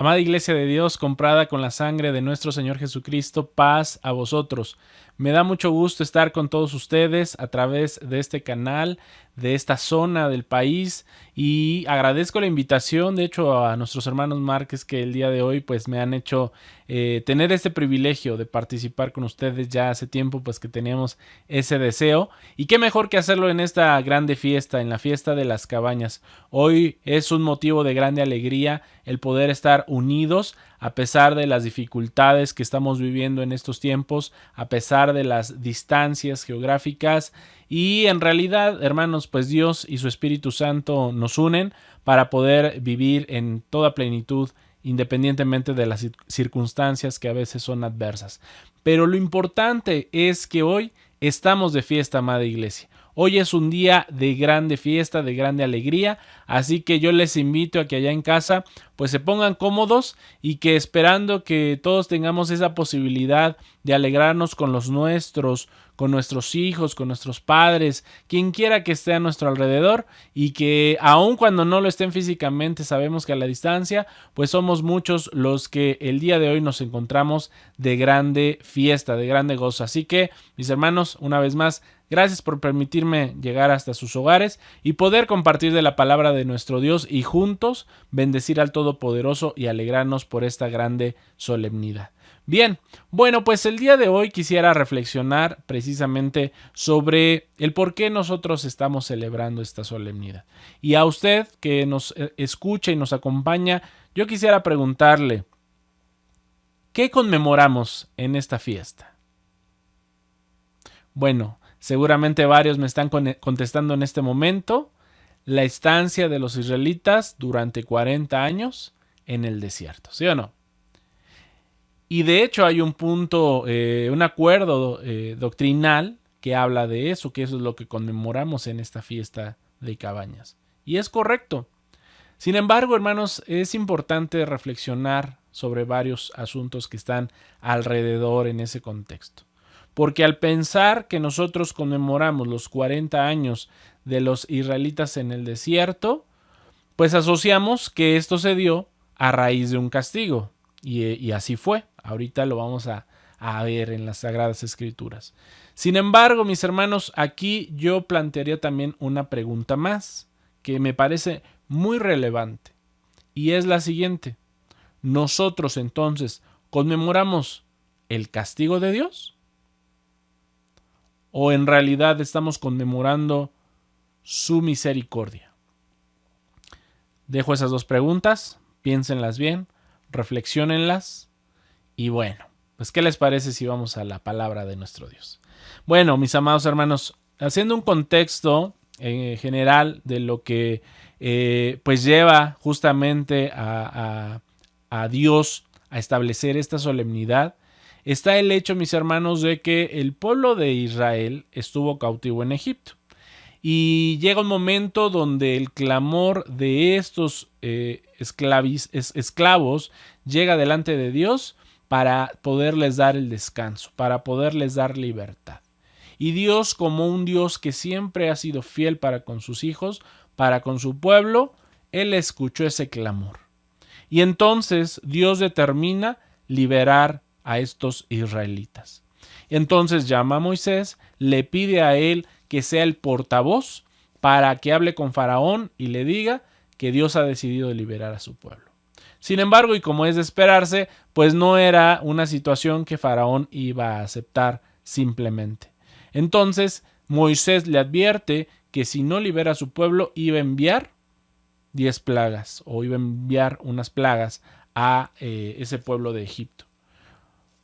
Amada Iglesia de Dios, comprada con la sangre de nuestro Señor Jesucristo, paz a vosotros. Me da mucho gusto estar con todos ustedes a través de este canal, de esta zona del país, y agradezco la invitación, de hecho, a nuestros hermanos Márquez, que el día de hoy pues me han hecho tener este privilegio de participar con ustedes. Ya hace tiempo pues que teníamos ese deseo, y qué mejor que hacerlo en esta grande fiesta, en la fiesta de las cabañas. Hoy es un motivo de grande alegría el poder estar unidos a pesar de las dificultades que estamos viviendo en estos tiempos, a pesar de las distancias geográficas. Y en realidad, hermanos, pues Dios y su Espíritu Santo nos unen para poder vivir en toda plenitud, independientemente de las circunstancias que a veces son adversas. Pero lo importante es que hoy estamos de fiesta, amada iglesia. Hoy es un día de grande fiesta, de grande alegría, así que yo les invito a que allá en casa pues se pongan cómodos, y que, esperando que todos tengamos esa posibilidad de alegrarnos con los nuestros, con nuestros hijos, con nuestros padres, quien quiera que esté a nuestro alrededor, y que aun cuando no lo estén físicamente, sabemos que a la distancia pues somos muchos los que el día de hoy nos encontramos de grande fiesta, de grande gozo. Así que, mis hermanos, una vez más, gracias por permitirme llegar hasta sus hogares y poder compartir de la palabra de nuestro Dios, y juntos bendecir al Todopoderoso y alegrarnos por esta grande solemnidad. Bien, bueno, pues el día de hoy quisiera reflexionar precisamente sobre el por qué nosotros estamos celebrando esta solemnidad. Y a usted que nos escucha y nos acompaña, yo quisiera preguntarle, ¿qué conmemoramos en esta fiesta? Bueno, seguramente varios me están contestando en este momento: la estancia de los israelitas durante 40 años en el desierto, ¿sí o no? Y de hecho hay un punto, un acuerdo doctrinal que habla de eso, que eso es lo que conmemoramos en esta fiesta de cabañas. Y es correcto. Sin embargo, hermanos, es importante reflexionar sobre varios asuntos que están alrededor en ese contexto. Porque al pensar que nosotros conmemoramos los 40 años de los israelitas en el desierto, pues asociamos que esto se dio a raíz de un castigo. Y así fue. Ahorita lo vamos a ver en las Sagradas Escrituras. Sin embargo, mis hermanos, aquí yo plantearía también una pregunta más que me parece muy relevante. Y es la siguiente: ¿nosotros entonces conmemoramos el castigo de Dios? ¿O en realidad estamos conmemorando su misericordia? Dejo esas dos preguntas, piénsenlas bien, reflexiónenlas, y bueno, pues ¿qué les parece si vamos a la palabra de nuestro Dios? Bueno, mis amados hermanos, haciendo un contexto general de lo que pues lleva justamente a Dios a establecer esta solemnidad, está el hecho, mis hermanos, de que el pueblo de Israel estuvo cautivo en Egipto. Y llega un momento donde el clamor de estos esclavos llega delante de Dios para poderles dar el descanso, para poderles dar libertad. Y Dios, como un Dios que siempre ha sido fiel para con sus hijos, para con su pueblo, Él escuchó ese clamor. Y entonces Dios determina liberar a estos israelitas. Entonces llama a Moisés, le pide a él que sea el portavoz para que hable con Faraón y le diga que Dios ha decidido liberar a su pueblo. Sin embargo, y como es de esperarse, pues no era una situación que Faraón iba a aceptar simplemente. Entonces Moisés le advierte que si no libera a su pueblo, iba a enviar 10 plagas, o iba a enviar unas plagas a ese pueblo de Egipto.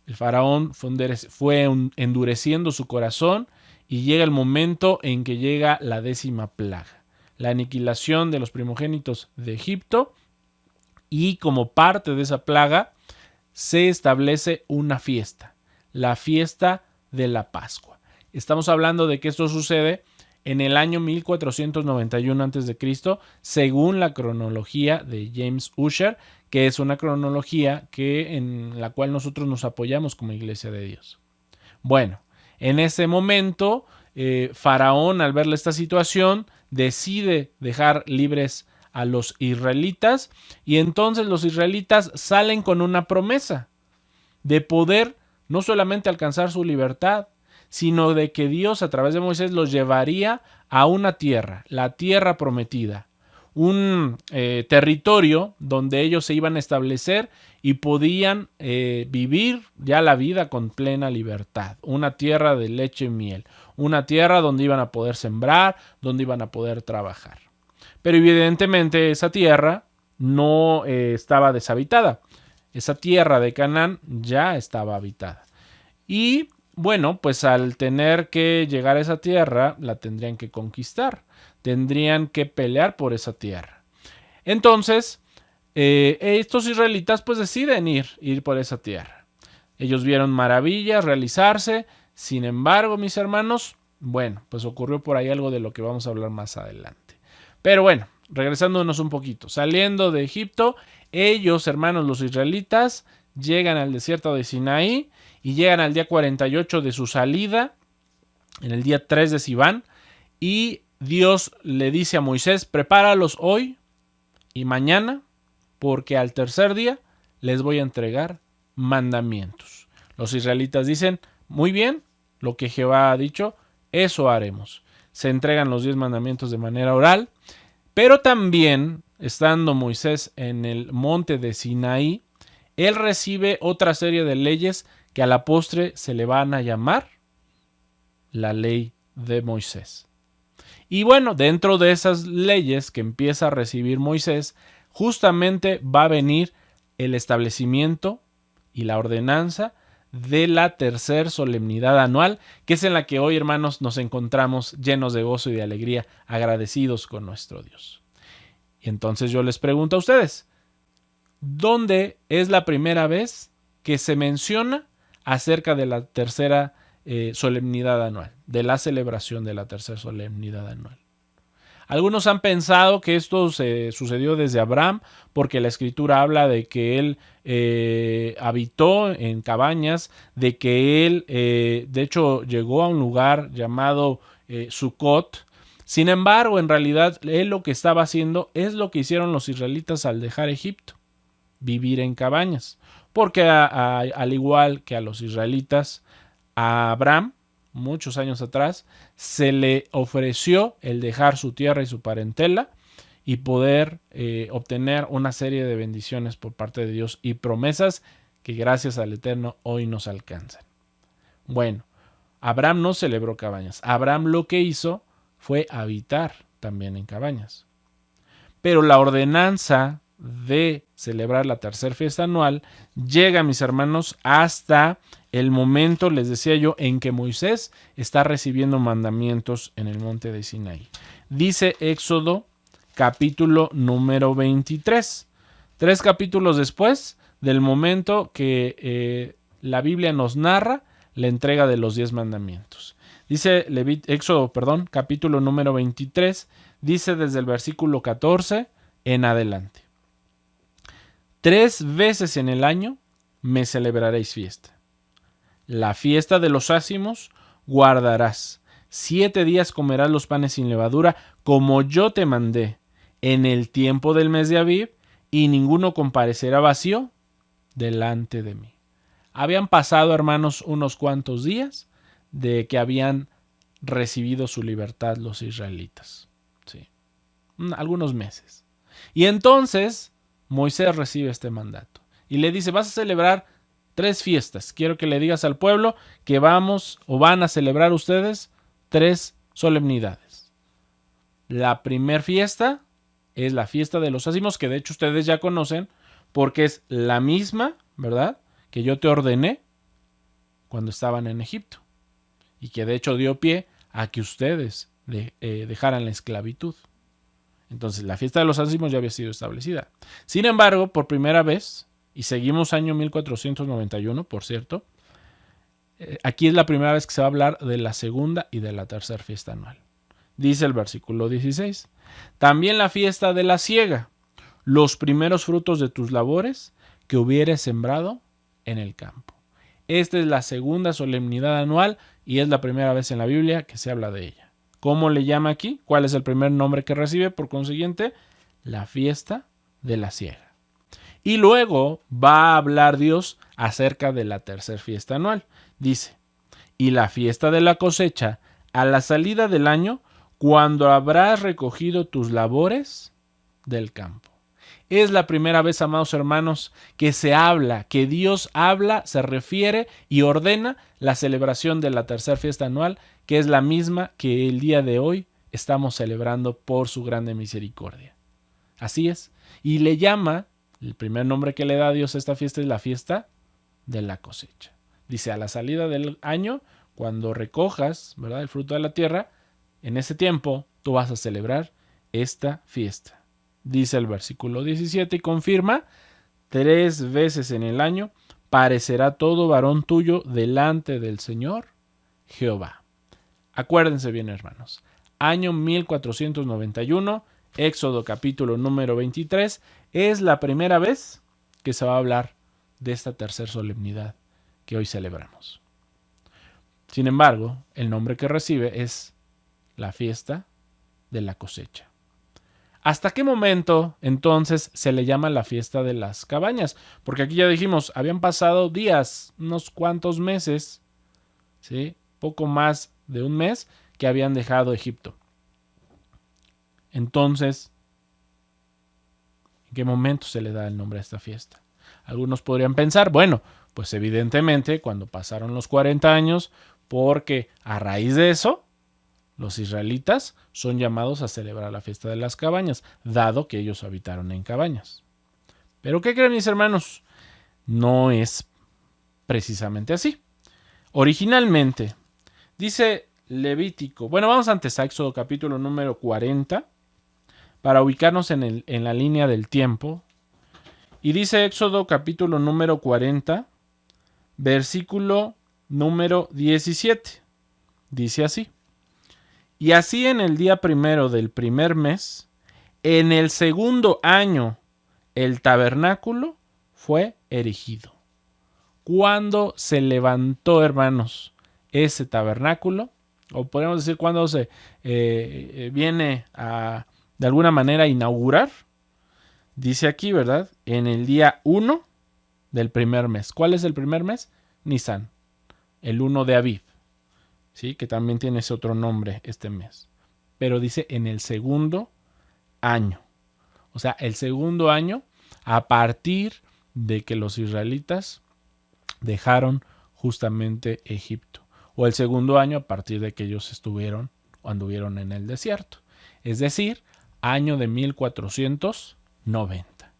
El faraón fue endureciendo su corazón, y llega el momento en que llega la 10ª plaga, la aniquilación de los primogénitos de Egipto, y como parte de esa plaga se establece una fiesta, la fiesta de la Pascua. Estamos hablando de que esto sucede en el año 1491 a.C., según la cronología de James Ussher, que es una cronología en la cual nosotros nos apoyamos como Iglesia de Dios. Bueno, en ese momento, Faraón, al ver esta situación, decide dejar libres a los israelitas, y entonces los israelitas salen con una promesa de poder no solamente alcanzar su libertad, sino de que Dios a través de Moisés los llevaría a una tierra, la tierra prometida, un territorio donde ellos se iban a establecer y podían vivir ya la vida con plena libertad. Una tierra de leche y miel, una tierra donde iban a poder sembrar, donde iban a poder trabajar. Pero evidentemente esa tierra no estaba deshabitada. Esa tierra de Canaán ya estaba habitada. Y bueno, pues al tener que llegar a esa tierra, la tendrían que conquistar. Tendrían que pelear por esa tierra. Entonces, estos israelitas pues deciden ir por esa tierra. Ellos vieron maravillas realizarse. Sin embargo, mis hermanos, bueno, pues ocurrió por ahí algo de lo que vamos a hablar más adelante. Pero bueno, regresándonos un poquito. Saliendo de Egipto, ellos, hermanos, los israelitas, llegan al desierto de Sinaí y llegan al día 48 de su salida, en el día 3 de Siván, y Dios le dice a Moisés, prepáralos hoy y mañana, porque al tercer día les voy a entregar mandamientos. Los israelitas dicen, muy bien, lo que Jehová ha dicho, eso haremos. Se entregan los 10 mandamientos de manera oral, pero también, estando Moisés en el monte de Sinaí, él recibe otra serie de leyes que a la postre se le van a llamar la ley de Moisés. Y bueno, dentro de esas leyes que empieza a recibir Moisés, justamente va a venir el establecimiento y la ordenanza de la tercer solemnidad anual, que es en la que hoy, hermanos, nos encontramos llenos de gozo y de alegría, agradecidos con nuestro Dios. Y entonces yo les pregunto a ustedes, ¿dónde es la primera vez que se menciona acerca de la tercera solemnidad anual, de la celebración de la tercera solemnidad anual? Algunos han pensado que esto se sucedió desde Abraham, porque la escritura habla de que él habitó en cabañas, de que él de hecho llegó a un lugar llamado Sucot. Sin embargo, en realidad él lo que estaba haciendo es lo que hicieron los israelitas al dejar Egipto, vivir en cabañas, porque al igual que a los israelitas, a Abraham, muchos años atrás, se le ofreció el dejar su tierra y su parentela y poder obtener una serie de bendiciones por parte de Dios y promesas que gracias al Eterno hoy nos alcanzan. Bueno, Abraham no celebró cabañas. Abraham lo que hizo fue habitar también en cabañas. Pero la ordenanza de celebrar la tercera fiesta anual llega, mis hermanos, hasta el momento, les decía yo, en que Moisés está recibiendo mandamientos en el monte de Sinaí. Dice Éxodo capítulo número 23, 3 capítulos después del momento que la Biblia nos narra la entrega de los 10 mandamientos. Dice Éxodo, capítulo número 23, dice desde el versículo 14 en adelante. 3 veces en el año me celebraréis fiesta. La fiesta de los ácimos guardarás. 7 días comerás los panes sin levadura, como yo te mandé, en el tiempo del mes de Abib, y ninguno comparecerá vacío delante de mí. Habían pasado, hermanos, unos cuantos días de que habían recibido su libertad los israelitas. Sí. Algunos meses. Y entonces Moisés recibe este mandato y le dice, vas a celebrar 3 fiestas. Quiero que le digas al pueblo que vamos o van a celebrar ustedes 3 solemnidades. La primera fiesta es la fiesta de los ácimos, que de hecho ustedes ya conocen porque es la misma, ¿verdad?, que yo te ordené cuando estaban en Egipto y que de hecho dio pie a que ustedes dejaran la esclavitud. Entonces la fiesta de los ácimos ya había sido establecida. Sin embargo, por primera vez, y seguimos año 1491, por cierto, aquí es la primera vez que se va a hablar de la segunda y de la tercera fiesta anual. Dice el versículo 16, también la fiesta de la siega, los primeros frutos de tus labores que hubieres sembrado en el campo. Esta es la segunda solemnidad anual y es la primera vez en la Biblia que se habla de ella. ¿Cómo le llama aquí? ¿Cuál es el primer nombre que recibe? Por consiguiente, la fiesta de la siega. Y luego va a hablar Dios acerca de la tercera fiesta anual. Dice, y la fiesta de la cosecha a la salida del año, cuando habrás recogido tus labores del campo. Es la primera vez, amados hermanos, que se habla, que Dios habla, se refiere y ordena la celebración de la tercera fiesta anual, que es la misma que el día de hoy estamos celebrando por su grande misericordia. Así es. Y le llama, el primer nombre que le da a Dios a esta fiesta es la fiesta de la cosecha. Dice, a la salida del año, cuando recojas, ¿verdad?, el fruto de la tierra, en ese tiempo tú vas a celebrar esta fiesta. Dice el versículo 17 y confirma, 3 veces en el año parecerá todo varón tuyo delante del Señor Jehová. Acuérdense bien, hermanos. Año 1491, Éxodo capítulo número 23, es la primera vez que se va a hablar de esta tercera solemnidad que hoy celebramos. Sin embargo, el nombre que recibe es la fiesta de la cosecha. ¿Hasta qué momento entonces se le llama la fiesta de las cabañas? Porque aquí ya dijimos, habían pasado días, unos cuantos meses, ¿sí?, poco más de un mes que habían dejado Egipto. Entonces, ¿en qué momento se le da el nombre a esta fiesta? Algunos podrían pensar, bueno, pues evidentemente cuando pasaron los 40 años, porque a raíz de eso, los israelitas son llamados a celebrar la fiesta de las cabañas, dado que ellos habitaron en cabañas. Pero ¿qué creen, mis hermanos? No es precisamente así. Originalmente, dice Levítico, bueno, vamos antes a Éxodo capítulo número 40, para ubicarnos en la línea del tiempo. Y dice Éxodo capítulo número 40, versículo número 17. Dice así. Y así en el día primero del primer mes, en el segundo año, el tabernáculo fue erigido. ¿Cuándo se levantó, hermanos, ese tabernáculo? O podemos decir cuándo se viene a, de alguna manera, inaugurar. Dice aquí, ¿verdad? En el día 1 del primer mes. ¿Cuál es el primer mes? Nisan, el 1 de Aviv. ¿Sí? Que también tiene ese otro nombre este mes. Pero dice en el segundo año. O sea, el segundo año a partir de que los israelitas dejaron justamente Egipto. O el segundo año a partir de que ellos estuvieron o anduvieron en el desierto. Es decir, año de 1490.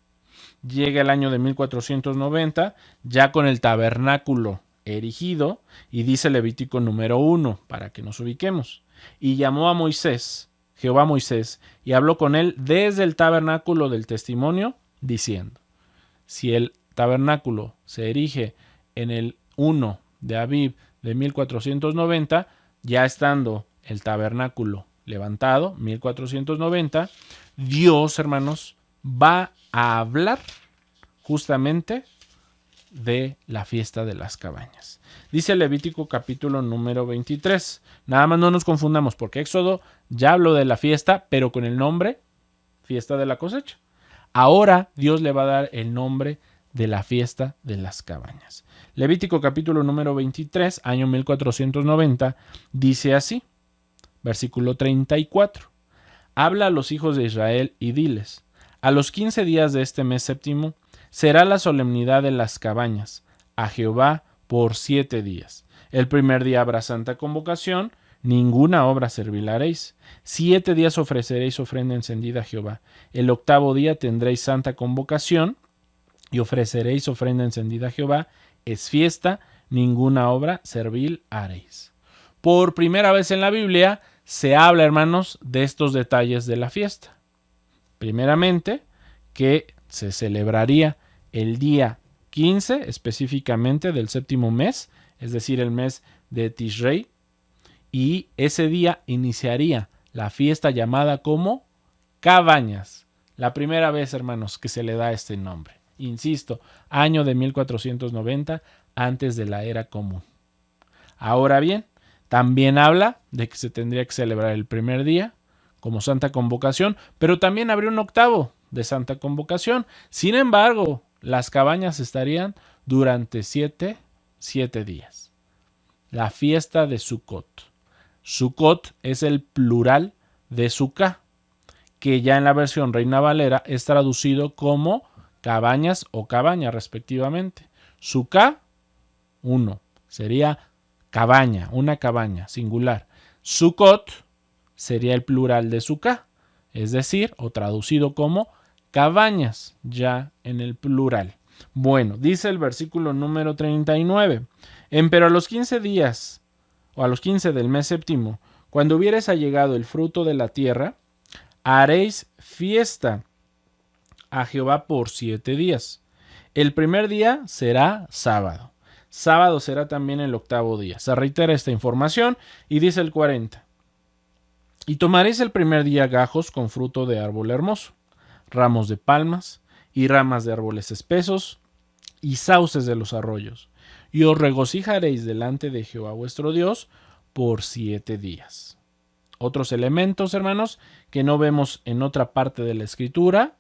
Llega el año de 1490 ya con el tabernáculo erigido, y dice Levítico número 1, para que nos ubiquemos. Y llamó a Moisés, Jehová a Moisés, y habló con él desde el tabernáculo del testimonio, diciendo, si el tabernáculo se erige en el 1 de Aviv de 1490, ya estando el tabernáculo levantado, 1490, Dios, hermanos, va a hablar justamente de la fiesta de las cabañas. Dice Levítico capítulo número 23. Nada más no nos confundamos, porque Éxodo ya habló de la fiesta, pero con el nombre fiesta de la cosecha. Ahora Dios le va a dar el nombre de la fiesta de las cabañas. Levítico capítulo número 23, año 1490, dice así, versículo 34. Habla a los hijos de Israel y diles, a los 15 días de este mes séptimo, será la solemnidad de las cabañas, a Jehová por 7 días. El primer día habrá santa convocación, ninguna obra servil haréis. 7 días ofreceréis ofrenda encendida a Jehová. El octavo día tendréis santa convocación y ofreceréis ofrenda encendida a Jehová. Es fiesta, ninguna obra servil haréis. Por primera vez en la Biblia se habla, hermanos, de estos detalles de la fiesta. Primeramente, que se celebraría el día 15 específicamente del séptimo mes, es decir, el mes de Tishrei, y ese día iniciaría la fiesta llamada como Cabañas. La primera vez, hermanos, que se le da este nombre. Insisto, año de 1490, antes de la era común. Ahora bien, también habla de que se tendría que celebrar el primer día como santa convocación, pero también habría un octavo, de Santa Convocación. Sin embargo, las cabañas estarían durante 7 días. La fiesta de Sukkot. Sukkot es el plural de Sukkah, que ya en la versión Reina Valera es traducido como cabañas o cabaña respectivamente. Sukkah, uno, sería cabaña, una cabaña, singular. Sukkot sería el plural de Sukkah, es decir, o traducido como cabañas, ya en el plural. Bueno, dice el versículo número 39. Pero a los 15 días, o a los 15 del mes séptimo, cuando hubieres allegado el fruto de la tierra, haréis fiesta a Jehová por 7 días. El primer día será sábado. Sábado será también el octavo día. Se reitera esta información y dice el 40. Y tomaréis el primer día gajos con fruto de árbol hermoso, ramos de palmas y ramas de árboles espesos y sauces de los arroyos, y os regocijaréis delante de Jehová vuestro Dios por 7 días. Otros elementos, hermanos, que no vemos en otra parte de la Escritura,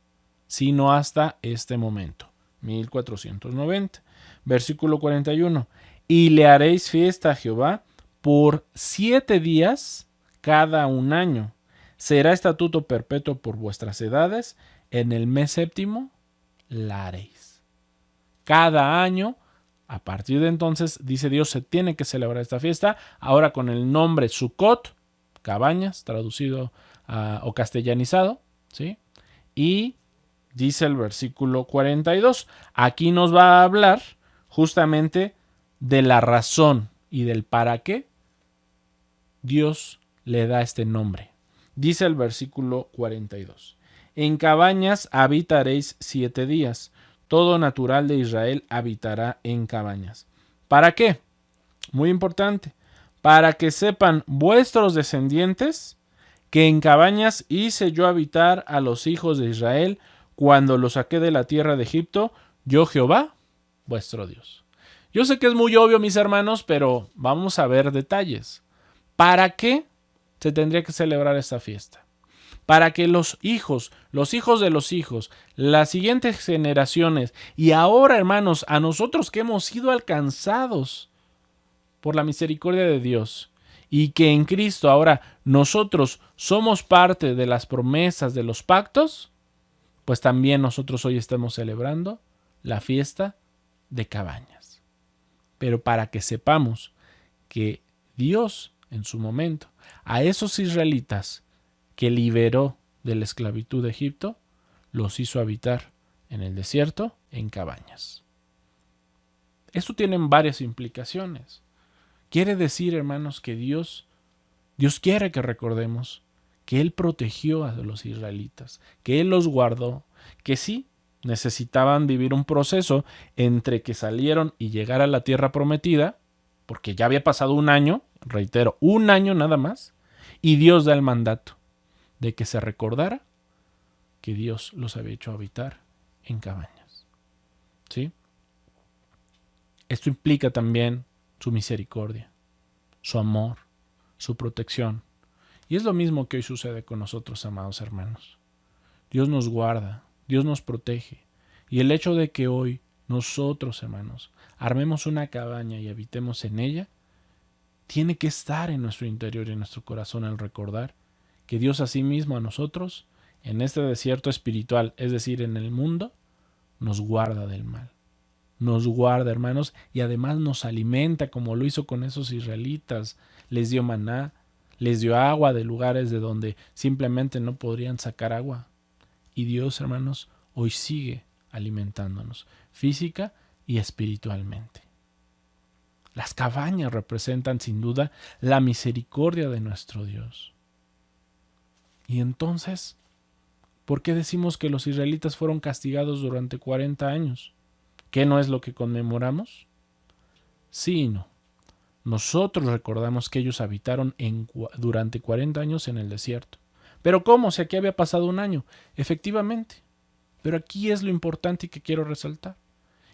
sino hasta este momento. 1490. Versículo 41. Y le haréis fiesta a Jehová por 7 días cada un año. Será estatuto perpetuo por vuestras edades. En el mes séptimo la haréis. Cada año, a partir de entonces, dice Dios, se tiene que celebrar esta fiesta. Ahora con el nombre Sukkot, cabañas, traducido o castellanizado, ¿sí? Y dice el versículo 42. Aquí nos va a hablar justamente de la razón y del para qué Dios le da este nombre. Dice el versículo 42. En cabañas habitaréis 7 días. Todo natural de Israel habitará en cabañas. ¿Para qué? Muy importante. Para que sepan vuestros descendientes que en cabañas hice yo habitar a los hijos de Israel cuando los saqué de la tierra de Egipto, yo Jehová, vuestro Dios. Yo sé que es muy obvio, mis hermanos, pero vamos a ver detalles. ¿Para qué se tendría que celebrar esta fiesta? Para que los hijos de los hijos, las siguientes generaciones, y ahora, hermanos, a nosotros que hemos sido alcanzados por la misericordia de Dios, y que en Cristo ahora nosotros somos parte de las promesas de los pactos, pues también nosotros hoy estamos celebrando la fiesta de cabañas. Pero para que sepamos que Dios, en su momento, a esos israelitas que liberó de la esclavitud de Egipto, los hizo habitar en el desierto en cabañas. Esto tiene varias implicaciones. Quiere decir, hermanos, que Dios quiere que recordemos que Él protegió a los israelitas, que Él los guardó, que sí, necesitaban vivir un proceso entre que salieron y llegar a la tierra prometida, porque ya había pasado un año, reitero, un año nada más, y Dios da el mandato de que se recordara que Dios los había hecho habitar en cabañas. ¿Sí? Esto implica también su misericordia, su amor, su protección. Y es lo mismo que hoy sucede con nosotros, amados hermanos. Dios nos guarda, Dios nos protege. Y el hecho de que hoy nosotros, hermanos, armemos una cabaña y habitemos en ella, tiene que estar en nuestro interior y en nuestro corazón el recordar que Dios asimismo a nosotros, en este desierto espiritual, es decir, en el mundo, nos guarda del mal. Nos guarda, hermanos, y además nos alimenta como lo hizo con esos israelitas. Les dio maná, les dio agua de lugares de donde simplemente no podrían sacar agua. Y Dios, hermanos, hoy sigue alimentándonos física y espiritualmente. Las cabañas representan sin duda la misericordia de nuestro Dios. Y entonces, ¿por qué decimos que los israelitas fueron castigados durante 40 años? ¿Qué no es lo que conmemoramos? Sí y no. Nosotros recordamos que ellos habitaron durante 40 años en el desierto. ¿Pero cómo? Si aquí había pasado un año. Efectivamente. Pero aquí es lo importante que quiero resaltar.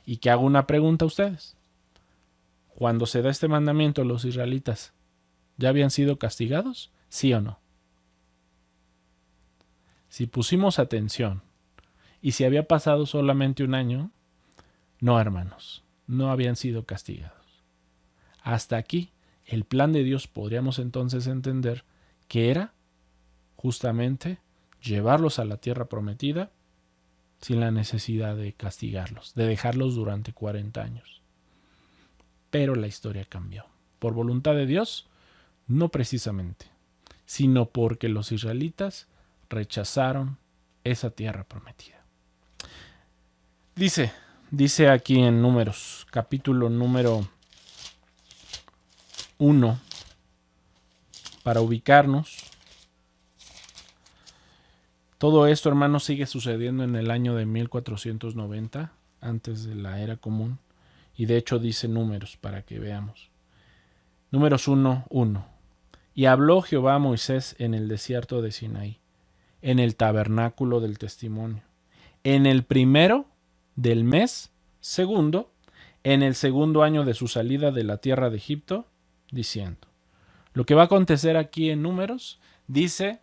Y que hago una pregunta a ustedes. Cuando se da este mandamiento, ¿los israelitas ya habían sido castigados? ¿Sí o no? Si pusimos atención Y si había pasado solamente un año, no, hermanos, no habían sido castigados. Hasta aquí, el plan de Dios podríamos entonces entender que era justamente llevarlos a la tierra prometida sin la necesidad de castigarlos, de dejarlos durante 40 años. Pero la historia cambió. Por voluntad de Dios, no precisamente, sino porque los israelitas rechazaron esa tierra prometida. Dice aquí en Números, capítulo número 1, para ubicarnos. Todo esto, hermanos, sigue sucediendo en el año de 1490, antes de la era común. Y de hecho dice Números, para que veamos. Números 1:1. Y habló Jehová a Moisés en el desierto de Sinaí, en el tabernáculo del testimonio, en el primero del mes segundo, en el segundo año de su salida de la tierra de Egipto, diciendo. Lo que va a acontecer aquí en Números, dice,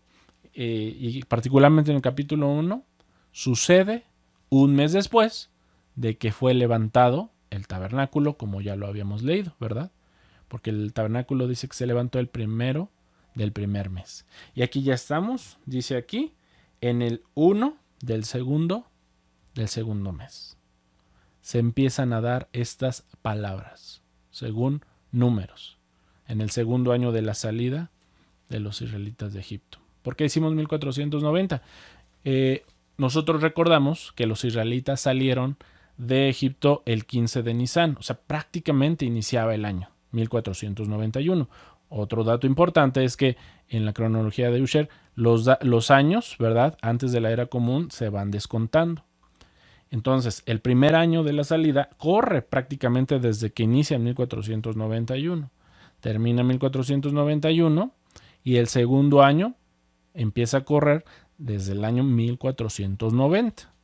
y particularmente en el capítulo 1, sucede un mes después de que fue levantado el tabernáculo, como ya lo habíamos leído, ¿verdad? Porque el tabernáculo dice que se levantó el primero del primer mes. Y aquí ya estamos, dice aquí, en el 1 del segundo mes. Se empiezan a dar estas palabras, según Números, en el segundo año de la salida de los israelitas de Egipto. ¿Por qué decimos 1490? Nosotros recordamos que los israelitas salieron de Egipto el 15 de Nisán, o sea, prácticamente iniciaba el año 1491. Otro dato importante es que en la cronología de Ussher los años, ¿verdad?, antes de la era común se van descontando. Entonces, el primer año de la salida corre prácticamente desde que inicia en 1491. Termina en 1491 y el segundo año empieza a correr desde el año 1490.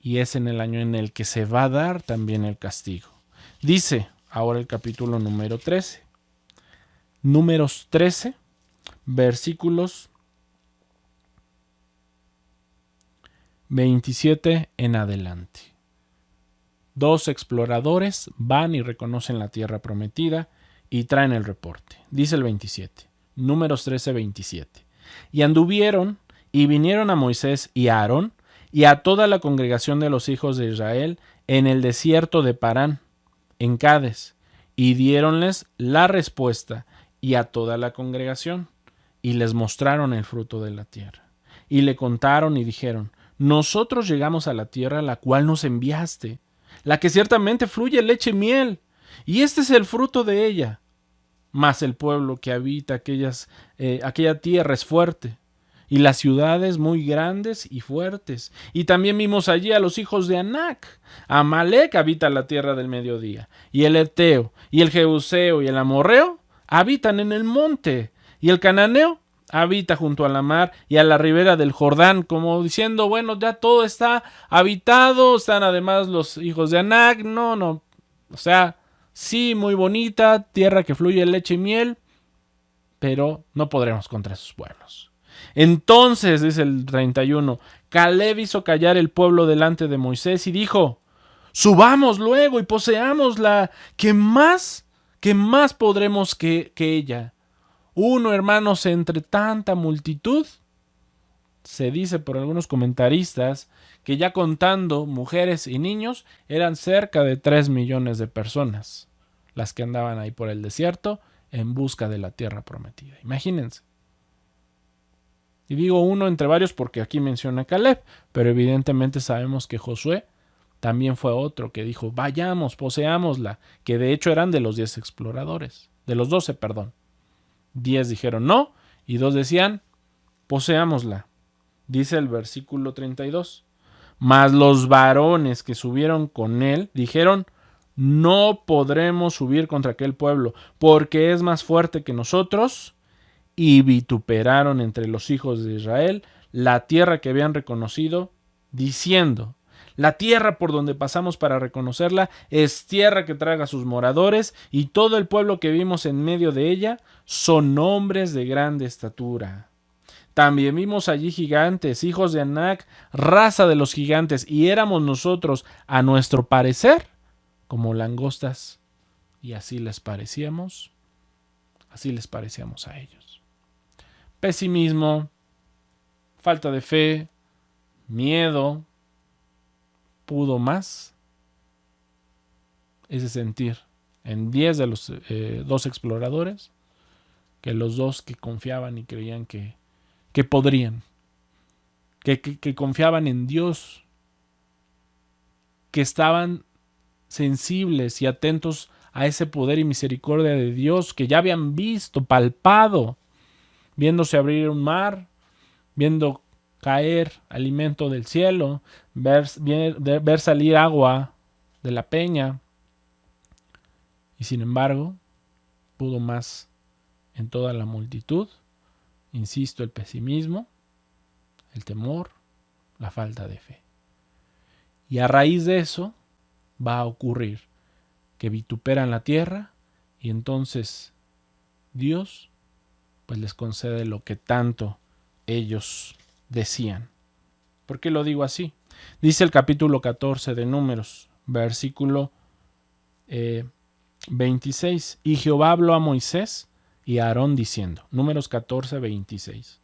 Y es en el año en el que se va a dar también el castigo. Dice ahora el capítulo número 13. Números 13, versículos 27 en adelante. 2 exploradores van y reconocen la tierra prometida y traen el reporte. Dice el 27, Números 13, 27. Y anduvieron y vinieron a Moisés y a Aarón y a toda la congregación de los hijos de Israel en el desierto de Parán, en Cades, y diéronles la respuesta y a toda la congregación, y les mostraron el fruto de la tierra. Y le contaron y dijeron: nosotros llegamos a la tierra a la cual nos enviaste, la que ciertamente fluye leche y miel, y este es el fruto de ella. Mas el pueblo que habita aquella tierra es fuerte, y las ciudades muy grandes y fuertes. Y también vimos allí a los hijos de Anac. Amalec habita la tierra del mediodía, y el Eteo, y el Jebuseo, y el Amorreo habitan en el monte, y el Cananeo habita junto a la mar y a la ribera del Jordán, como diciendo, bueno, ya todo está habitado, están además los hijos de Anac, o sea, sí, muy bonita, tierra que fluye leche y miel, pero no podremos contra esos pueblos. Entonces, dice el 31, Caleb hizo callar el pueblo delante de Moisés y dijo: subamos luego y poseámosla, ¿qué más podremos que ella? Uno, hermanos, entre tanta multitud. Se dice por algunos comentaristas que ya contando mujeres y niños eran cerca de 3 millones de personas las que andaban ahí por el desierto en busca de la tierra prometida. Imagínense. Y digo uno entre varios porque aquí menciona a Caleb, pero evidentemente sabemos que Josué también fue otro que dijo: vayamos, poseámosla, que de hecho eran de los 10 exploradores, de los 12, perdón. 10 dijeron no y 2 decían: poseámosla. Dice el versículo 32. Mas los varones que subieron con él dijeron: no podremos subir contra aquel pueblo, porque es más fuerte que nosotros. Y vituperaron entre los hijos de Israel la tierra que habían reconocido, diciendo: la tierra por donde pasamos para reconocerla es tierra que traga a sus moradores, y todo el pueblo que vimos en medio de ella son hombres de grande estatura. También vimos allí gigantes, hijos de Anac, raza de los gigantes, y éramos nosotros, a nuestro parecer, como langostas, y así les parecíamos a ellos. Pesimismo, falta de fe, miedo, pudo más ese sentir en 10 de los 2 exploradores que los 2 que confiaban y creían que podrían, que confiaban en Dios, que estaban sensibles y atentos a ese poder y misericordia de Dios, que ya habían visto, palpado, viéndose abrir un mar, viendo caer alimento del cielo, ver salir agua de la peña. Y sin embargo, pudo más en toda la multitud. Insisto, el pesimismo, el temor, la falta de fe. Y a raíz de eso va a ocurrir que vituperan la tierra y entonces Dios pues les concede lo que tanto ellos decían. ¿Por qué lo digo así? Dice el capítulo 14 de Números, versículo 26. Y Jehová habló a Moisés y a Aarón diciendo, Números 14, 26.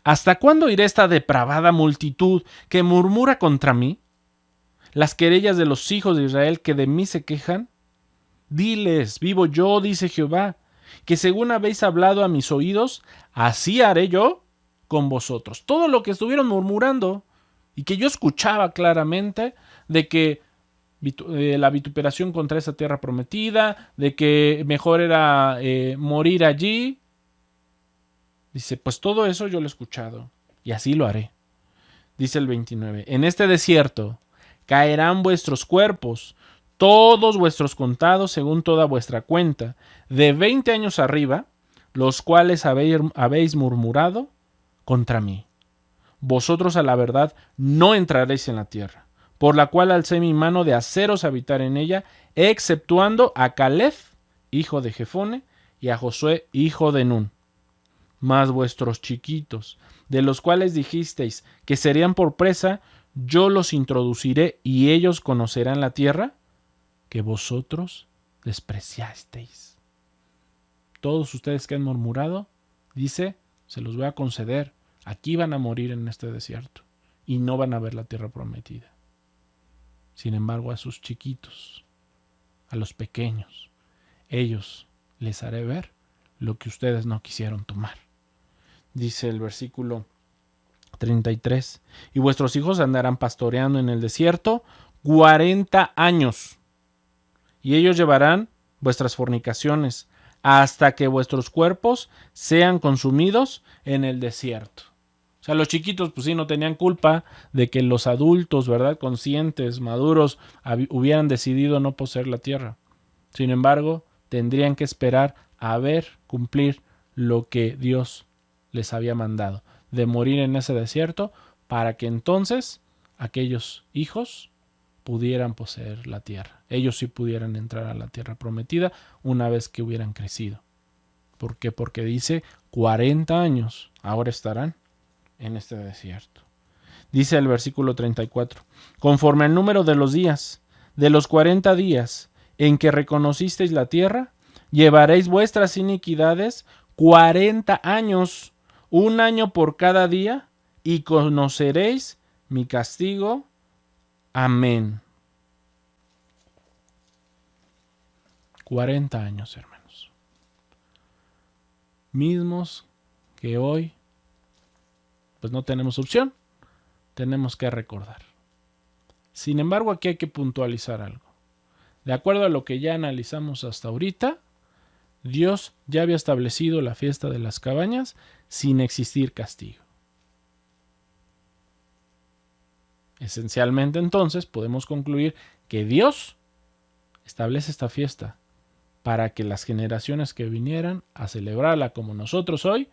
¿Hasta cuándo iré esta depravada multitud que murmura contra mí? Las querellas de los hijos de Israel que de mí se quejan. Diles, vivo yo, dice Jehová, que según habéis hablado a mis oídos, así haré yo con vosotros. Todo lo que estuvieron murmurando y que yo escuchaba claramente de que la vituperación contra esa tierra prometida, de que mejor era morir allí. Dice, pues todo eso yo lo he escuchado y así lo haré. Dice el 29, en este desierto caerán vuestros cuerpos, todos vuestros contados según toda vuestra cuenta, de 20 años arriba, los cuales habéis murmurado contra mí. Vosotros a la verdad no entraréis en la tierra, por la cual alcé mi mano de haceros habitar en ella, exceptuando a Caleb, hijo de Jefone, y a Josué, hijo de Nun. Mas vuestros chiquitos, de los cuales dijisteis que serían por presa, yo los introduciré y ellos conocerán la tierra que vosotros despreciasteis. Todos ustedes que han murmurado, dice, se los voy a conceder. Aquí van a morir en este desierto y no van a ver la tierra prometida. Sin embargo, a sus chiquitos, a los pequeños, ellos les haré ver lo que ustedes no quisieron tomar. Dice el versículo 33, y vuestros hijos andarán pastoreando en el desierto 40 años, y ellos llevarán vuestras fornicaciones hasta que vuestros cuerpos sean consumidos en el desierto. O sea, los chiquitos pues sí no tenían culpa de que los adultos, ¿verdad?, conscientes, maduros, hubieran decidido no poseer la tierra. Sin embargo, tendrían que esperar a ver cumplir lo que Dios les había mandado, de morir en ese desierto, para que entonces aquellos hijos pudieran poseer la tierra. Ellos sí pudieran entrar a la tierra prometida una vez que hubieran crecido. ¿Por qué? Porque dice 40 años ahora estarán en este desierto. Dice el versículo 34, conforme al número de los días, de los 40 días en que reconocisteis la tierra, llevaréis vuestras iniquidades 40 años, un año por cada día, y conoceréis mi castigo. Amén. 40 años, hermanos. Mismos que hoy, pues no tenemos opción. Tenemos que recordar. Sin embargo, aquí hay que puntualizar algo. De acuerdo a lo que ya analizamos hasta ahorita, Dios ya había establecido la fiesta de las cabañas sin existir castigo. Esencialmente, entonces, podemos concluir que Dios establece esta fiesta para que las generaciones que vinieran a celebrarla como nosotros hoy,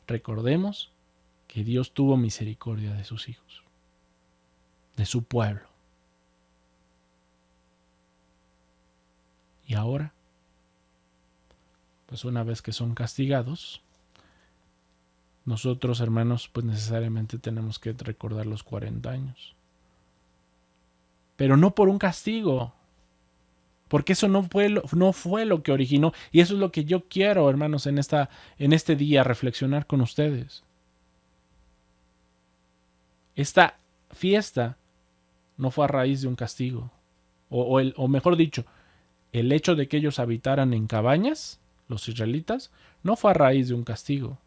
recordemos que Dios tuvo misericordia de sus hijos, de su pueblo. Y ahora, pues una vez que son castigados, nosotros, hermanos, pues necesariamente tenemos que recordar los 40 años. Pero no por un castigo, porque eso no fue lo que originó. Y eso es lo que yo quiero, hermanos, en este día reflexionar con ustedes. Esta fiesta no fue a raíz de un castigo. O mejor dicho, el hecho de que ellos habitaran en cabañas, los israelitas, no fue a raíz de un castigo.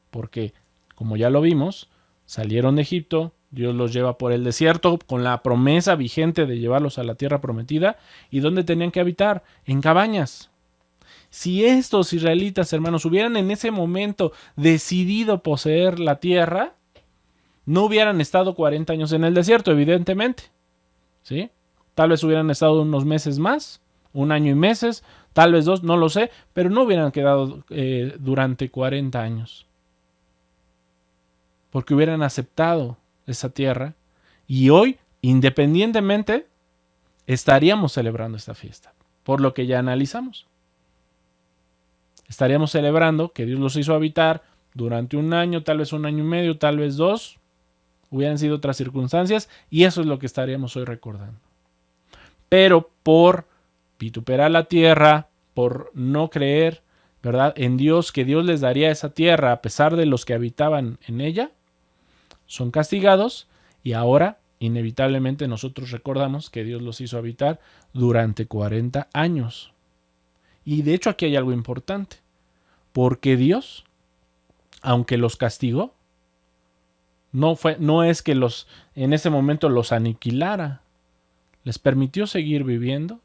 Porque, como ya lo vimos, salieron de Egipto, Dios los lleva por el desierto con la promesa vigente de llevarlos a la tierra prometida. ¿Y dónde tenían que habitar? En cabañas. Si estos israelitas, hermanos, hubieran en ese momento decidido poseer la tierra, no hubieran estado 40 años en el desierto, evidentemente. ¿Sí? Tal vez hubieran estado unos meses más, 1 año y meses, tal vez 2, no lo sé, pero no hubieran quedado durante 40 años. Porque hubieran aceptado esa tierra y hoy, independientemente, estaríamos celebrando esta fiesta, por lo que ya analizamos. Estaríamos celebrando que Dios los hizo habitar durante 1 año, tal vez 1 año y medio, tal vez 2, hubieran sido otras circunstancias, y eso es lo que estaríamos hoy recordando. Pero por vituperar la tierra, por no creer, ¿verdad?, en Dios, que Dios les daría esa tierra a pesar de los que habitaban en ella, son castigados, y ahora inevitablemente nosotros recordamos que Dios los hizo habitar durante 40 años. Y de hecho aquí hay algo importante, porque Dios, aunque los castigó, no es que en ese momento los aniquilara, les permitió seguir viviendo,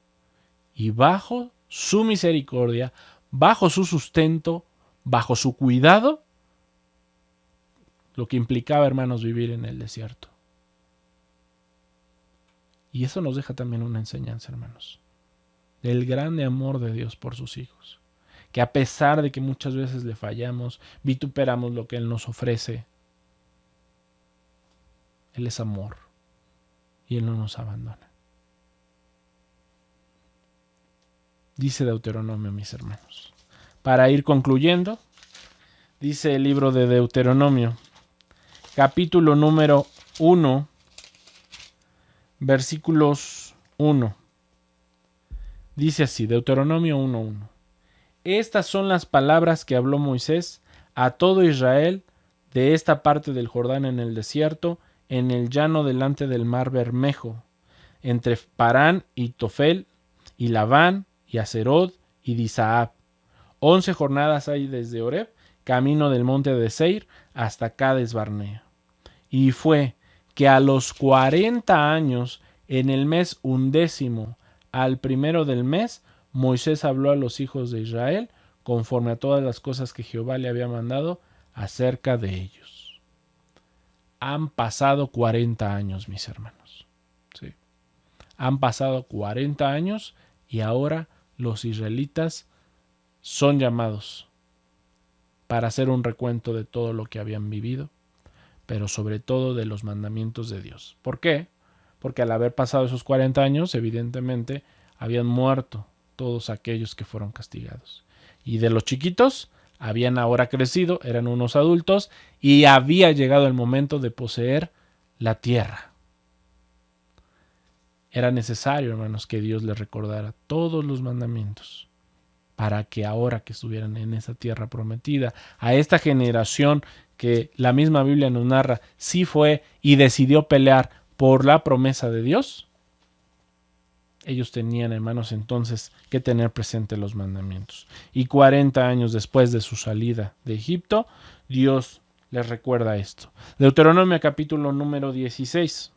y bajo su misericordia, bajo su sustento, bajo su cuidado, lo que implicaba, hermanos, vivir en el desierto. Y eso nos deja también una enseñanza, hermanos, del grande amor de Dios por sus hijos, que a pesar de que muchas veces le fallamos, vituperamos lo que Él nos ofrece, Él es amor y Él no nos abandona. Dice Deuteronomio, mis hermanos. Para ir concluyendo, dice el libro de Deuteronomio, capítulo número 1, versículos 1. Dice así, Deuteronomio 1:1. Estas son las palabras que habló Moisés a todo Israel de esta parte del Jordán en el desierto, en el llano delante del mar Bermejo, entre Parán y Tofel, y Labán, y Aserod, y Disaab. 11 jornadas hay desde Horeb, camino del monte de Seir, hasta Cades Barnea. Y fue que a los 40 años, en el mes 11, al primero del mes, Moisés habló a los hijos de Israel, conforme a todas las cosas que Jehová le había mandado acerca de ellos. Han pasado 40 años, mis hermanos. Sí. Han pasado 40 años y ahora los israelitas son llamados para hacer un recuento de todo lo que habían vivido, pero sobre todo de los mandamientos de Dios. ¿Por qué? Porque al haber pasado esos 40 años, evidentemente, habían muerto todos aquellos que fueron castigados. Y de los chiquitos, habían ahora crecido, eran unos adultos, y había llegado el momento de poseer la tierra. Era necesario, hermanos, que Dios les recordara todos los mandamientos, para que ahora que estuvieran en esa tierra prometida, a esta generación que la misma Biblia nos narra, sí fue y decidió pelear por la promesa de Dios, ellos tenían, hermanos, entonces que tener presente los mandamientos. Y 40 años después de su salida de Egipto, Dios les recuerda esto. Deuteronomio capítulo número 16.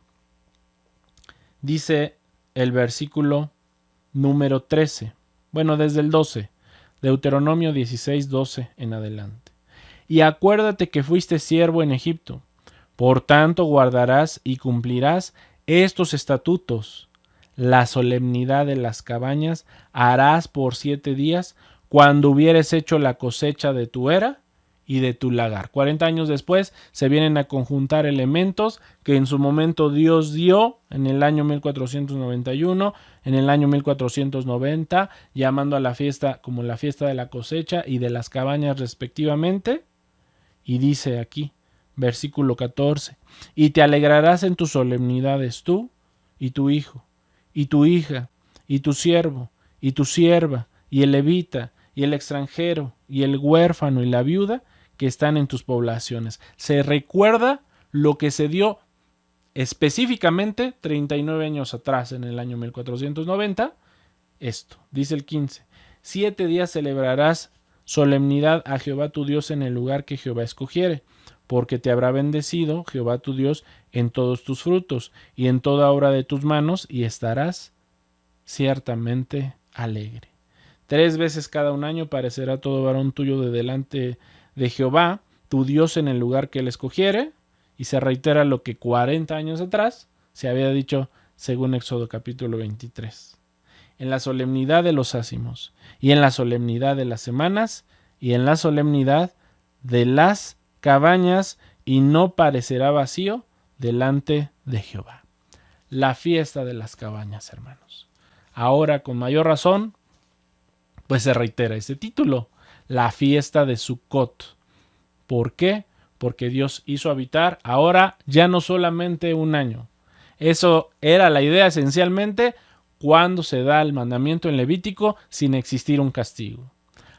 Dice el versículo número 13. Bueno, desde el 12. Deuteronomio 16, 12 en adelante. Y acuérdate que fuiste siervo en Egipto. Por tanto guardarás y cumplirás estos estatutos. La solemnidad de las cabañas harás por 7 días cuando hubieres hecho la cosecha de tu era y de tu lagar. 40 años después se vienen a conjuntar elementos que en su momento Dios dio en el año 1491, en el año 1490, llamando a la fiesta como la fiesta de la cosecha y de las cabañas respectivamente. Y dice aquí, versículo 14, y te alegrarás en tus solemnidades tú y tu hijo, y tu hija, y tu siervo, y tu sierva, y el levita, y el extranjero, y el huérfano, y la viuda, que están en tus poblaciones. Se recuerda lo que se dio específicamente 39 años atrás, en el año 1490. Esto, dice el 15, 7 días celebrarás solemnidad a Jehová tu Dios en el lugar que Jehová escogiere, porque te habrá bendecido Jehová tu Dios en todos tus frutos y en toda obra de tus manos, y estarás ciertamente alegre. 3 veces cada un año parecerá todo varón tuyo de delante de Jehová tu Dios en el lugar que él escogiere, y se reitera lo que 40 años atrás se había dicho según Éxodo capítulo 23. En la solemnidad de los ácimos, y en la solemnidad de las semanas, y en la solemnidad de las cabañas, y no parecerá vacío delante de Jehová. La fiesta de las cabañas, hermanos. Ahora, con mayor razón, pues se reitera este título, la fiesta de Sukkot. ¿Por qué? Porque Dios hizo habitar ahora ya no solamente un año. Eso era la idea esencialmente cuando se da el mandamiento en Levítico sin existir un castigo.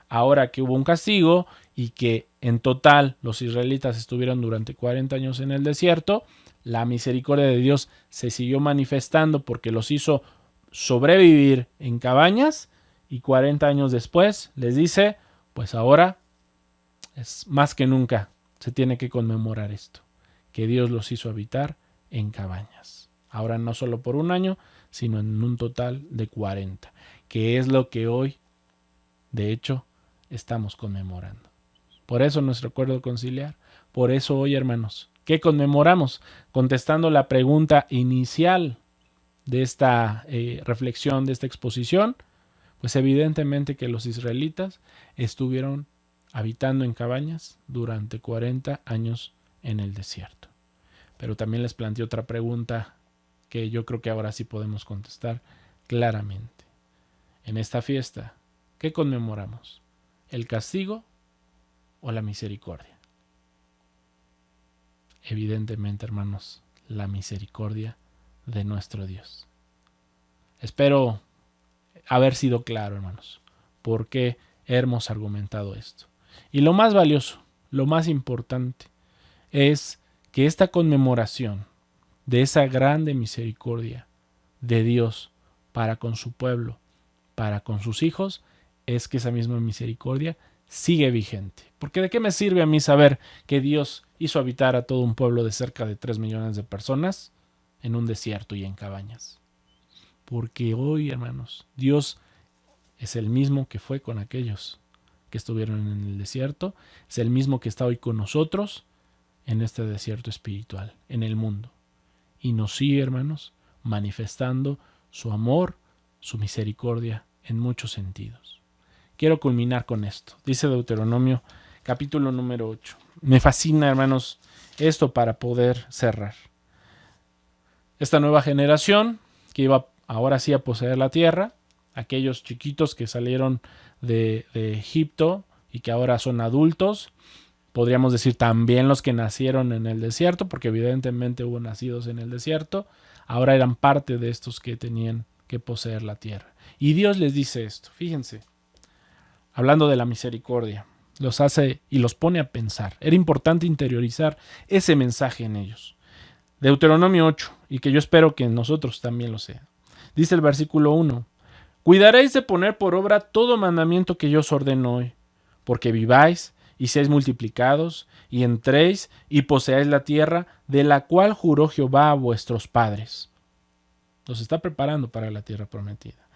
Ahora que hubo un castigo y que en total los israelitas estuvieron durante 40 años en el desierto, la misericordia de Dios se siguió manifestando porque los hizo sobrevivir en cabañas, y 40 años después les dice, pues ahora es más que nunca se tiene que conmemorar esto, que Dios los hizo habitar en cabañas. Ahora no solo por un año, sino en un total de 40, que es lo que hoy, de hecho, estamos conmemorando. Por eso nuestro acuerdo conciliar, por eso hoy, hermanos, ¿qué conmemoramos? Contestando la pregunta inicial de esta reflexión, de esta exposición, pues evidentemente que los israelitas estuvieron habitando en cabañas durante 40 años en el desierto. Pero también les planteé otra pregunta que yo creo que ahora sí podemos contestar claramente. En esta fiesta, ¿qué conmemoramos? ¿El castigo o la misericordia? Evidentemente, hermanos, la misericordia de nuestro Dios. Espero haber sido claro, hermanos, por qué hemos argumentado esto. Y lo más valioso, lo más importante, es que esta conmemoración de esa grande misericordia de Dios para con su pueblo, para con sus hijos, es que esa misma misericordia sigue vigente. Porque ¿de qué me sirve a mí saber que Dios hizo habitar a todo un pueblo de cerca de 3 millones de personas en un desierto y en cabañas? Porque hoy, hermanos, Dios es el mismo que fue con aquellos que estuvieron en el desierto, es el mismo que está hoy con nosotros en este desierto espiritual, en el mundo. Y nos sigue, hermanos, manifestando su amor, su misericordia en muchos sentidos. Quiero culminar con esto. Dice Deuteronomio, capítulo número 8. Me fascina, hermanos, esto para poder cerrar. Esta nueva generación que iba ahora sí a poseer la tierra, aquellos chiquitos que salieron de Egipto y que ahora son adultos, podríamos decir también los que nacieron en el desierto, porque evidentemente hubo nacidos en el desierto, ahora eran parte de estos que tenían que poseer la tierra. Y Dios les dice esto, fíjense, hablando de la misericordia, los hace y los pone a pensar. Era importante interiorizar ese mensaje en ellos. Deuteronomio 8, y que yo espero que nosotros también lo sea. Dice el versículo 1, cuidaréis de poner por obra todo mandamiento que yo os ordeno hoy, porque viváis y seáis multiplicados, y entréis y poseáis la tierra de la cual juró Jehová a vuestros padres. Los está preparando para la tierra prometida.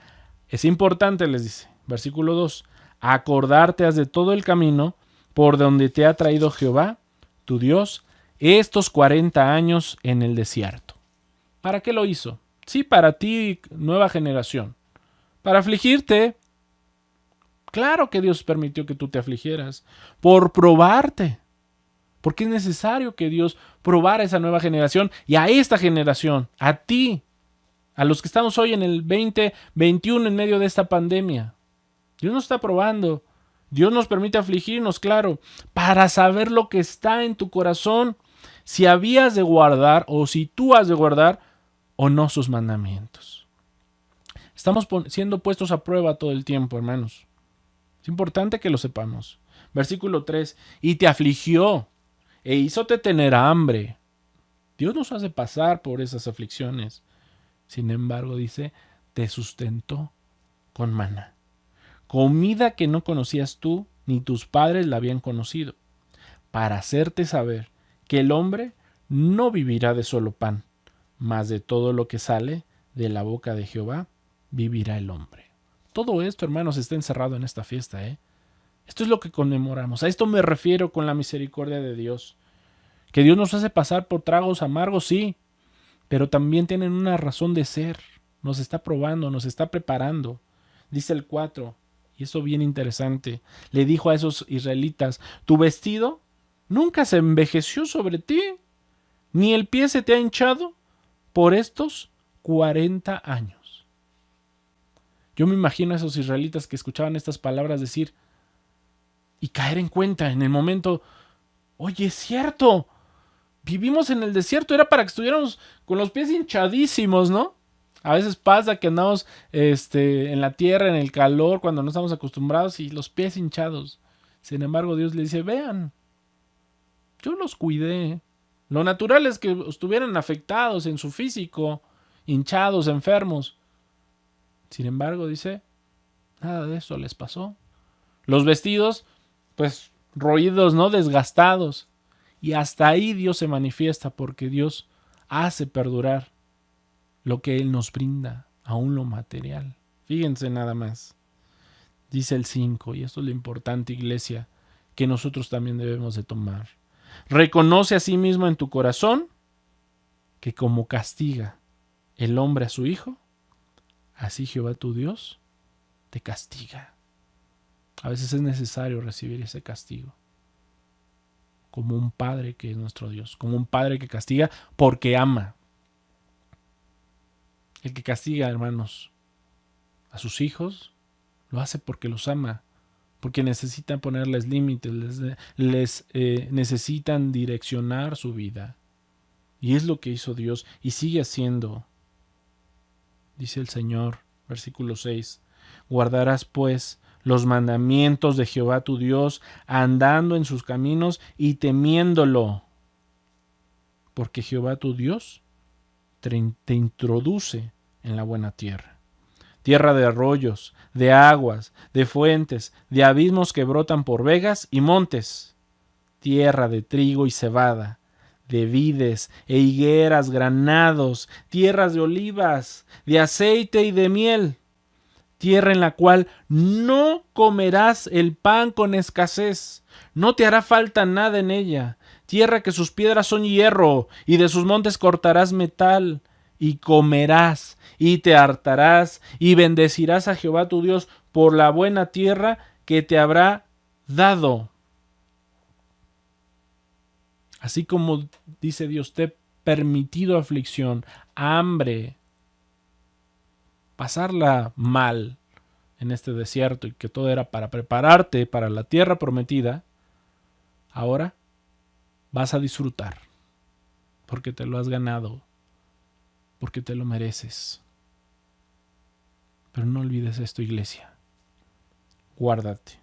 Es importante, les dice, versículo 2, acordarte has de todo el camino por donde te ha traído Jehová, tu Dios, estos 40 años en el desierto. ¿Para qué lo hizo? Sí, para ti, nueva generación. Para afligirte. Claro que Dios permitió que tú te afligieras. Por probarte. Porque es necesario que Dios probara a esa nueva generación y a esta generación, a ti, a los que estamos hoy en el 2021 en medio de esta pandemia. Dios nos está probando. Dios nos permite afligirnos, claro, para saber lo que está en tu corazón, si habías de guardar o si tú has de guardar o no sus mandamientos. Estamos siendo puestos a prueba todo el tiempo, hermanos. Es importante que lo sepamos. Versículo 3. Y te afligió e hízote tener hambre. Dios nos hace pasar por esas aflicciones. Sin embargo, dice, te sustentó con maná, comida que no conocías tú ni tus padres la habían conocido, para hacerte saber que el hombre no vivirá de solo pan, mas de todo lo que sale de la boca de Jehová vivirá el hombre. Todo esto, hermanos, está encerrado en esta fiesta, Esto es lo que conmemoramos. A esto me refiero con la misericordia de Dios. Que Dios nos hace pasar por tragos amargos, sí, pero también tienen una razón de ser. Nos está probando, nos está preparando. Dice el 4, y eso bien interesante. Le dijo a esos israelitas, tu vestido nunca se envejeció sobre ti, ni el pie se te ha hinchado por estos 40 años. Yo me imagino a esos israelitas que escuchaban estas palabras decir y caer en cuenta en el momento, oye, es cierto, vivimos en el desierto, era para que estuviéramos con los pies hinchadísimos, ¿no? A veces pasa que andamos en la tierra, en el calor, cuando no estamos acostumbrados y los pies hinchados. Sin embargo, Dios le dice, vean, yo los cuidé. Lo natural es que estuvieran afectados en su físico, hinchados, enfermos. Sin embargo, dice, nada de eso les pasó. Los vestidos, pues, roídos, ¿no? Desgastados. Y hasta ahí Dios se manifiesta porque Dios hace perdurar lo que Él nos brinda, aún lo material. Fíjense nada más. Dice el 5, y esto es lo importante, iglesia, que nosotros también debemos de tomar. Reconoce a sí mismo en tu corazón que como castiga el hombre a su hijo, así Jehová tu Dios te castiga. A veces es necesario recibir ese castigo. Como un padre que es nuestro Dios, como un padre que castiga porque ama. El que castiga, hermanos, a sus hijos, lo hace porque los ama, porque necesitan ponerles límites, les necesitan direccionar su vida. Y es lo que hizo Dios y sigue haciendo. Dice el Señor, versículo 6, guardarás pues los mandamientos de Jehová tu Dios, andando en sus caminos y temiéndolo, porque Jehová tu Dios te introduce en la buena tierra. Tierra de arroyos, de aguas, de fuentes, de abismos que brotan por vegas y montes. Tierra de trigo y cebada, de vides e higueras, granados, tierras de olivas, de aceite y de miel. Tierra en la cual no comerás el pan con escasez, no te hará falta nada en ella. Tierra que sus piedras son hierro, y de sus montes cortarás metal, y comerás, y te hartarás, y bendecirás a Jehová tu Dios por la buena tierra que te habrá dado. Así como dice Dios, te he permitido aflicción, hambre, pasarla mal en este desierto y que todo era para prepararte para la tierra prometida, ahora vas a disfrutar porque te lo has ganado, porque te lo mereces. Pero no olvides esto, iglesia. Guárdate.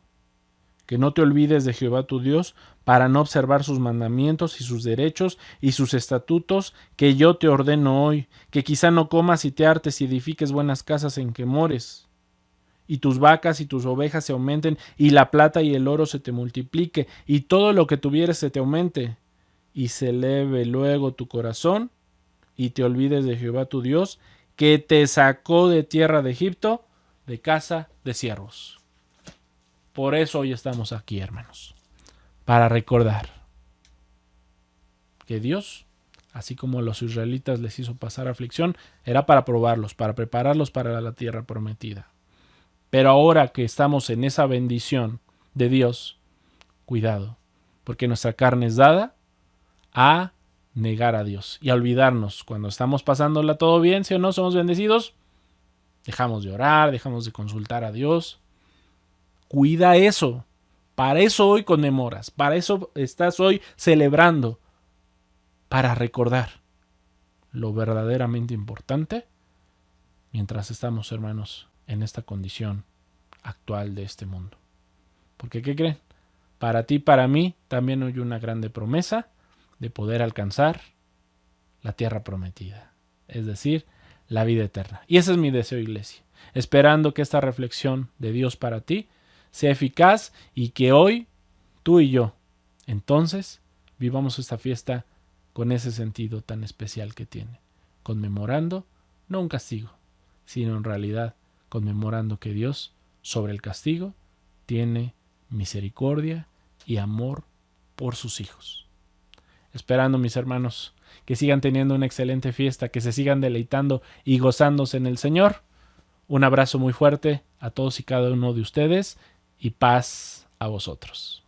Que no te olvides de Jehová tu Dios para no observar sus mandamientos y sus derechos y sus estatutos que yo te ordeno hoy, que quizá no comas y te hartes y edifiques buenas casas en que mores, y tus vacas y tus ovejas se aumenten, y la plata y el oro se te multiplique, y todo lo que tuvieres se te aumente, y se eleve luego tu corazón, y te olvides de Jehová tu Dios, que te sacó de tierra de Egipto, de casa de siervos. Por eso hoy estamos aquí, hermanos, para recordar que Dios, así como a los israelitas les hizo pasar aflicción, era para probarlos, para prepararlos para la tierra prometida. Pero ahora que estamos en esa bendición de Dios, cuidado, porque nuestra carne es dada a negar a Dios y a olvidarnos. Cuando estamos pasándola todo bien, ¿sí o no? Somos bendecidos, dejamos de orar, dejamos de consultar a Dios. Cuida eso, Para eso hoy conmemoras, para eso estás hoy celebrando, para recordar lo verdaderamente importante mientras estamos, hermanos, en esta condición actual de este mundo. Porque, ¿qué creen? Para ti, para mí, también hay una grande promesa de poder alcanzar la tierra prometida, es decir, la vida eterna. Y ese es mi deseo, iglesia, esperando que esta reflexión de Dios para ti sea eficaz y que hoy tú y yo, entonces, vivamos esta fiesta con ese sentido tan especial que tiene, conmemorando no un castigo, sino en realidad conmemorando que Dios, sobre el castigo, tiene misericordia y amor por sus hijos. Esperando, mis hermanos, que sigan teniendo una excelente fiesta, que se sigan deleitando y gozándose en el Señor. Un abrazo muy fuerte a todos y cada uno de ustedes y paz a vosotros.